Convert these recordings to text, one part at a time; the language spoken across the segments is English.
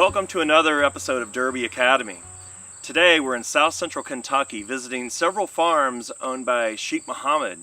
Welcome to another episode of Derby Academy. Today we're in South Central Kentucky visiting several farms owned by Sheikh Mohammed,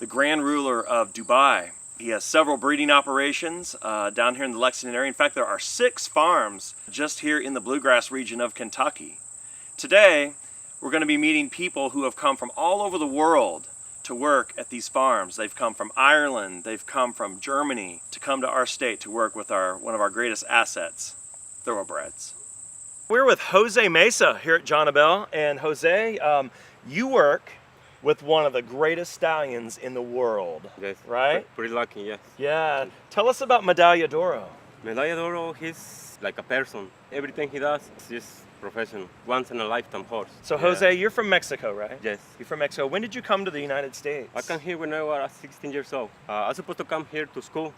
the Grand Ruler of Dubai. He has several breeding operations down here in the Lexington area. In fact, there are 6 farms just here in the bluegrass region of Kentucky. Today we're going to be meeting people who have come from all over the world to work at these farms. They've come from Ireland, they've come from Germany to come to our state to work with one of our greatest assets, Thoroughbreds. We're with Jose Mesa here at John Abel, and Jose, you work with one of the greatest stallions in the world. Yes, right? Pretty lucky, yes. Yeah. Tell us about Medalla d'Oro. Medalla d'Oro, he's like a person. Everything he does is just professional. Once in a lifetime horse. So Jose, you're from Mexico, right? Yes. You're from Mexico. When did you come to the United States? I came here when I was 16 years old. I was supposed to come here to school,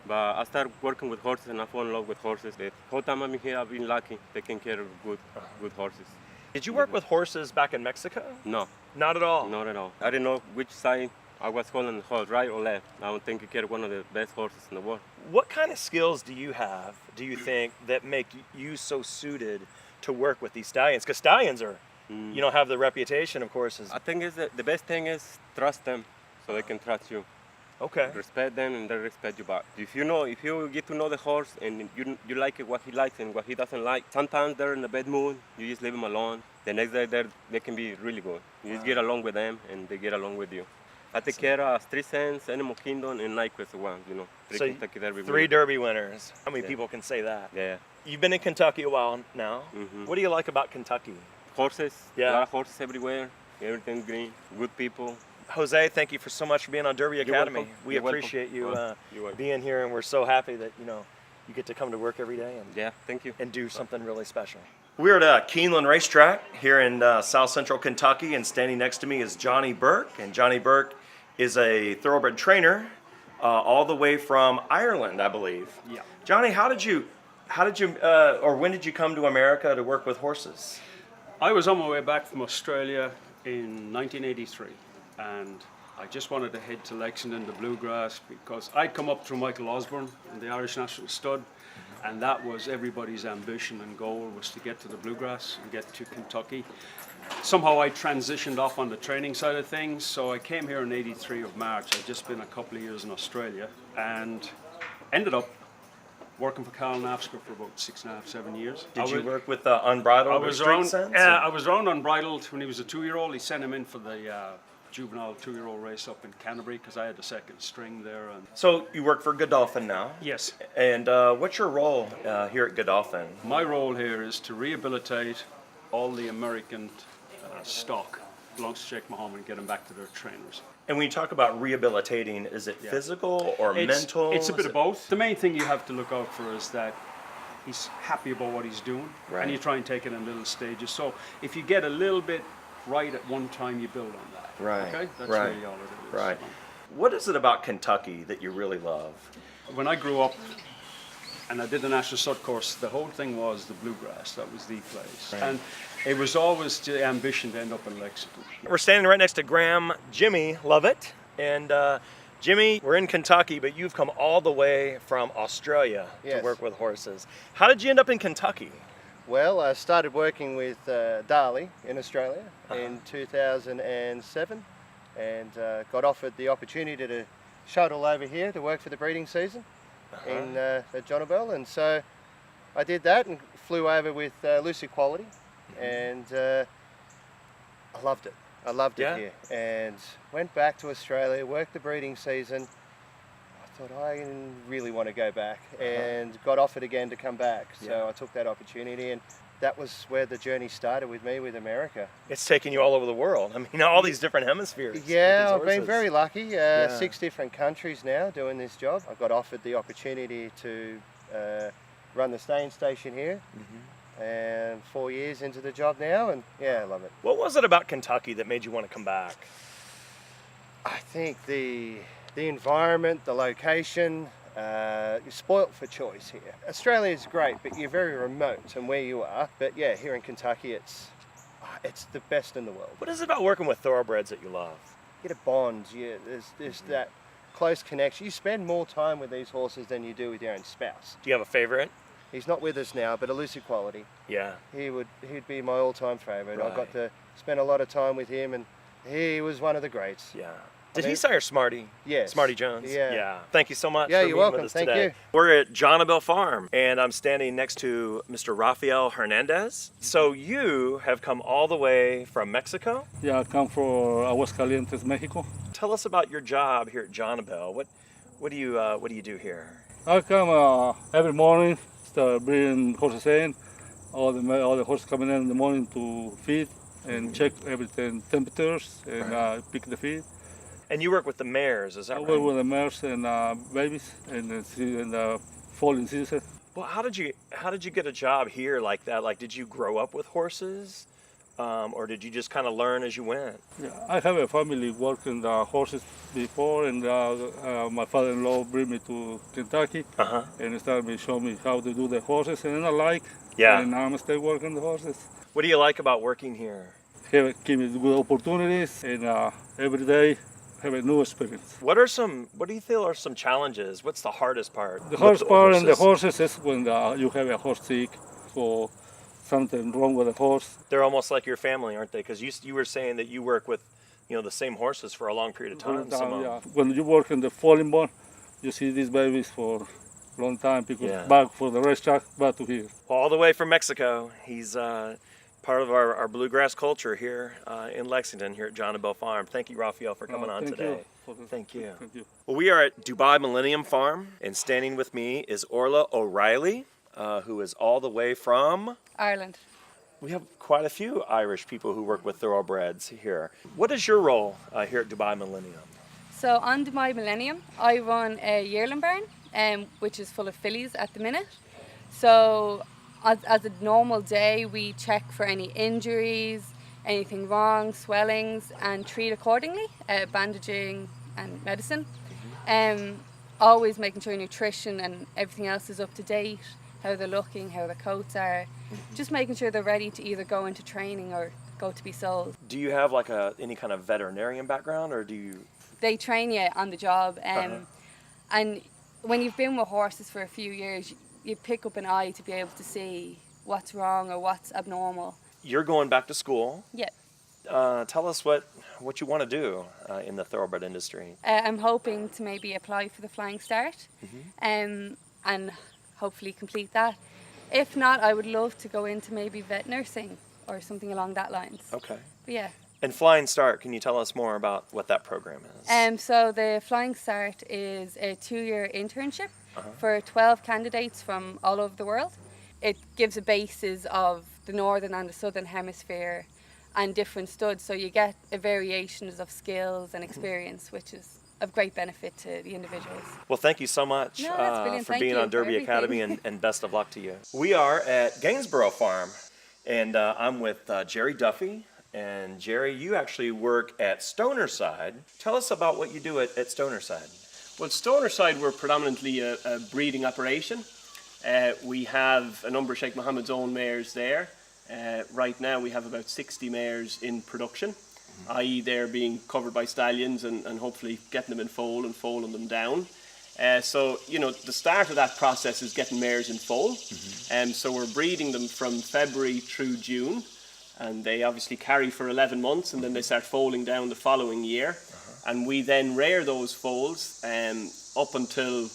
but I started working with horses and I fell in love with horses. The whole time I've been here, I've been lucky, taking care of good horses. Did you work with horses back in Mexico? No. Not at all? Not at all. I didn't know which side I was holding the horse, right or left. I'm taking care of one of the best horses in the world. What kind of skills do you have, do you think, that make you so suited to work with these stallions? Because stallions are, have the reputation, of course. I think the best thing is trust them so they can trust you. Okay. Respect them and they respect you back. If you get to know the horse and you like it, what he likes and what he doesn't like, sometimes they're in a bad mood, you just leave them alone. The next day they can be really good. You just get along with them and they get along with you. I take care of 3 Cents, Animal Kingdom, and Nyquist one, 3 So Kentucky Derby 3 Derby winners. How many people can say that? Yeah. You've been in Kentucky a while now. Mm-hmm. What do you like about Kentucky? Horses. Yeah. A lot of horses everywhere. Everything's green. Good people. Jose, thank you so much for being on Derby Academy. Welcome. We You're appreciate welcome. you being here, and we're so happy that you get to come to work every day Thank you. and do something really special. We're at Keeneland Racetrack here in South Central Kentucky, and standing next to me is Johnny Burke, and Johnny Burke is a thoroughbred trainer all the way from Ireland, I believe. Yeah. Johnny, when did you come to America to work with horses? I was on my way back from Australia in 1983, and I just wanted to head to Lexington, the bluegrass, because I'd come up through Michael Osborne in the Irish National Stud, and that was everybody's ambition and goal, was to get to the bluegrass and get to Kentucky. Somehow I transitioned off on the training side of things, so I came here in '83 of March. I'd just been a couple of years in Australia and ended up working for Carl Nafsker for about 6.5, 7 years. Did you work with Unbridled or Street Sense? I was around Unbridled when he was a 2-year-old. He sent him in for the juvenile 2-year-old race up in Canterbury because I had the second string there. And So you work for Godolphin now? yes. And what's your role here at Godolphin? My role here is to rehabilitate all the American stock belongs to Sheikh Mohammed and get them back to their trainers. And when you talk about rehabilitating, is it physical or mental? It's a bit of both. The main thing you have to look out for is that he's happy about what he's doing, Right. and you try and take it in little stages. So if you get a little bit right at one time, you build on that. Right. Okay? That's Right. really all it is. Right. What is it about Kentucky that you really love? When I grew up and I did the National Stud course, the whole thing was the bluegrass. That was the place. Right. And it was always the ambition to end up in Lexington. We're standing right next to Graham Jimmy Lovett. And Jimmy, we're in Kentucky, but you've come all the way from Australia to Yes. work with horses. How did you end up in Kentucky? Well, I started working with Darley in Australia in 2007 and got offered the opportunity to shuttle over here to work for the breeding season at John Abel. And so I did that and flew over with Lucy Quality and I loved it. I loved it here and went back to Australia, worked the breeding season. I thought I really want to go back and got offered again to come back. So I took that opportunity and that was where the journey started with me with America. It's taken you all over the world. I mean, all these different hemispheres. with Yeah, these I've been horses. very lucky. 6 different countries now doing this job. I got offered the opportunity to run the staying station here. And 4 years into the job now, and yeah, I love it. What was it about Kentucky that made you want to come back? I think the environment, the location, you're spoilt for choice here. Australia is great, but you're very remote and where you are. But yeah, here in Kentucky, it's the best in the world. What is it about working with thoroughbreds that you love? You get a bond. There's that close connection. You spend more time with these horses than you do with your own spouse. Do you have a favorite? He's not with us now, but elusive quality. Yeah. He'd be my all-time favourite. I Right. got to spend a lot of time with him, and he was one of the greats. Yeah. Did mean- he sire Smarty? Yes. Smarty Jones. Yeah. Thank you so much. Yeah, for you're being welcome. With us Thank today. you. We're at Jonabell Farm, and I'm standing next to Mr. Rafael Hernandez. So you have come all the way from Mexico. Yeah, I come from Aguascalientes, Mexico. Tell us about your job here at Jonabell. What do you do here? I come every morning, start bringing horses in. All the horses coming in the morning to feed and check everything, temperatures, and pick the feed. And you work with the mares, is that I right? work with the mares and babies in the falling season. Well, how did you get a job here like that? Like, did you grow up with horses, or did you just kind of learn as you went? Yeah, I have a family working the horses before, and my father-in-law bring me to Kentucky and started me show me how to do the horses, and I like. Yeah. And I'm still working the horses. What do you like about working here? Give me good opportunities, and every day have a new experience. What do you feel are some challenges? What's the hardest part? The hardest part in the horses? horses is when you have a horse sick, or something wrong with the horse. They're almost like your family, aren't they? Because you were saying that you work with, the same horses for a long period of time. Some of them. When you work in the falling barn, you see these babies for a long time because Yeah. back for the racetrack, back to here. All the way from Mexico. He's part of our bluegrass culture here in Lexington, here at Jonabell Farm. Thank you, Raphael, for coming on Thank today. you for this. Thank you. Thank you. Well, we are at Dubai Millennium Farm, and standing with me is Orla O'Reilly, who is all the way from... Ireland. We have quite a few Irish people who work with thoroughbreds here. What is your role here at Dubai Millennium? So on Dubai Millennium, I run a yearling barn, which is full of fillies at the minute. So as a normal day, we check for any injuries, anything wrong, swellings, and treat accordingly, bandaging and medicine. Always making sure nutrition and everything else is up to date, how they're looking, how their coats are, just making sure they're ready to either go into training or go to be sold. Do you have like any kind of veterinarian background, or do you... They train you on the job, and when you've been with horses for a few years, you pick up an eye to be able to see what's wrong or what's abnormal. You're going back to school. Yeah. Tell us what you want to do in the thoroughbred industry. I'm hoping to maybe apply for the Flying Start and hopefully complete that. If not, I would love to go into maybe vet nursing or something along that lines. Okay. But yeah. And Flying Start, can you tell us more about what that program is? So the Flying Start is a 2-year internship for 12 candidates from all over the world. It gives a basis of the northern and the southern hemisphere and different studs, so you get a variations of skills and experience, which is of great benefit to the individuals. Well, thank you so much No, that's brilliant. for Thank being you on for Derby everything. Academy, and best of luck to you. We are at Gainsborough Farm, and I'm with Jerry Duffy. And Jerry, you actually work at Stonerside. Tell us about what you do at Stonerside. Well, Stonerside, we're predominantly a breeding operation. We have a number of Sheikh Mohammed's own mares there. Right now we have about 60 mares in production, i.e. they're being covered by stallions and hopefully getting them in foal and foaling them down. So, the start of that process is getting mares in foal. So we're breeding them from February through June, and they obviously carry for 11 months, and then they start foaling down the following year. And we then rear those foals up until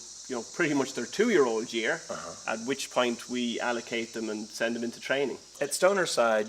pretty much their 2-year-old year, at which point we allocate them and send them into training. At Stonerside,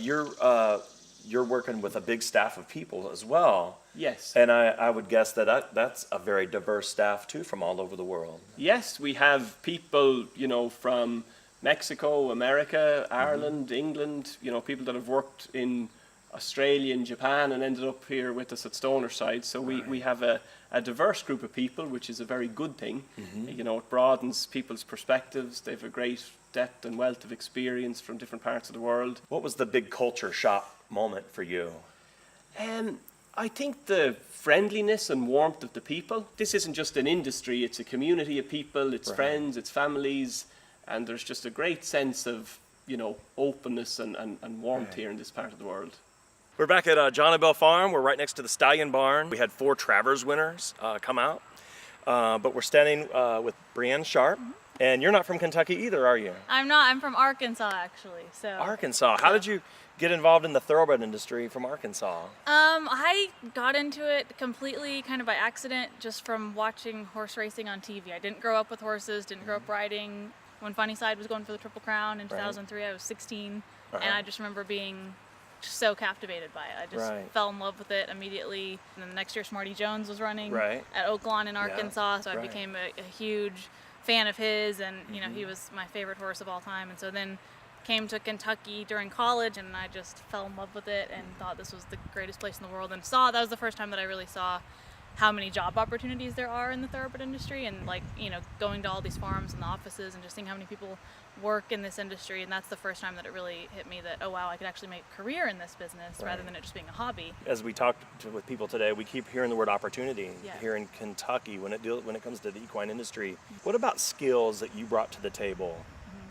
you're working with a big staff of people as well. Yes. And I would guess that's a very diverse staff too, from all over the world. Yes, we have people, from Mexico, America, Ireland, England, people that have worked in Australia and Japan and ended up here with us at Stonerside. So we have a diverse group of people, which is a very good thing. It broadens people's perspectives. They have a great depth and wealth of experience from different parts of the world. What was the big culture shock moment for you? I think the friendliness and warmth of the people. This isn't just an industry, it's a community of people, it's friends, it's families, and there's just a great sense of, openness and warmth here in this part of the world. We're back at Jonabell Farm. We're right next to the Stallion Barn. We had 4 Travers winners come out, but we're standing with Brienne Sharp, And you're not from Kentucky either, are you? I'm not. I'm from Arkansas, actually. So. Arkansas. How did you get involved in the thoroughbred industry from Arkansas? I got into it completely kind of by accident, just from watching horse racing on TV. I didn't grow up with horses, didn't grow up riding. When Funnyside was going for the Triple Crown in 2003, I was 16, and I just remember being so captivated by it. I just fell in love with it immediately. And then the next year, Smarty Jones was running at Oaklawn in Arkansas, so I became a huge fan of his, and you know, he was my favorite horse of all time. And so then came to Kentucky during college, and I just fell in love with it and thought this was the greatest place in the world, and that was the first time that I really saw how many job opportunities there are in the thoroughbred industry, and like, you know, going to all these farms and the offices and just seeing how many people work in this industry. And that's the first time that it really hit me that, oh wow, I could actually make a career in this business rather than it just being a hobby. As we talked with people today, we keep hearing the word opportunity here in Kentucky when it comes to the equine industry. What about skills that you brought to the table?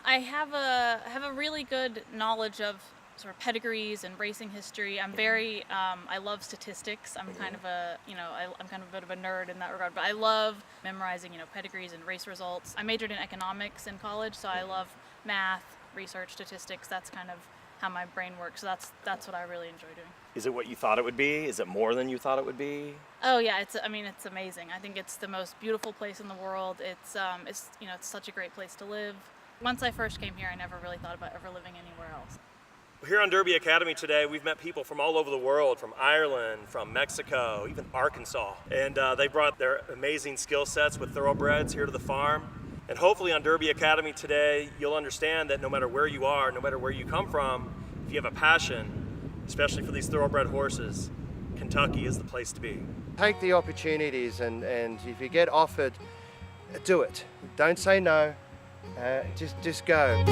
I have a really good knowledge of sort of pedigrees and racing history. I'm very, I love statistics. I'm kind of I'm kind of a bit of a nerd in that regard, but I love memorizing, pedigrees and race results. I majored in economics in college, so I love math, research, statistics. That's kind of how my brain works. So that's what I really enjoy doing. Is it what you thought it would be? Is it more than you thought it would be? Oh yeah, it's amazing. I think it's the most beautiful place in the world. It's such a great place to live. Once I first came here, I never really thought about ever living anywhere else. Here on Derby Academy today, we've met people from all over the world, from Ireland, from Mexico, even Arkansas. And they brought their amazing skill sets with thoroughbreds here to the farm. And hopefully on Derby Academy today, you'll understand that no matter where you are, no matter where you come from, if you have a passion, especially for these thoroughbred horses, Kentucky is the place to be. Take the opportunities, and if you get offered, do it. Don't say no, just go.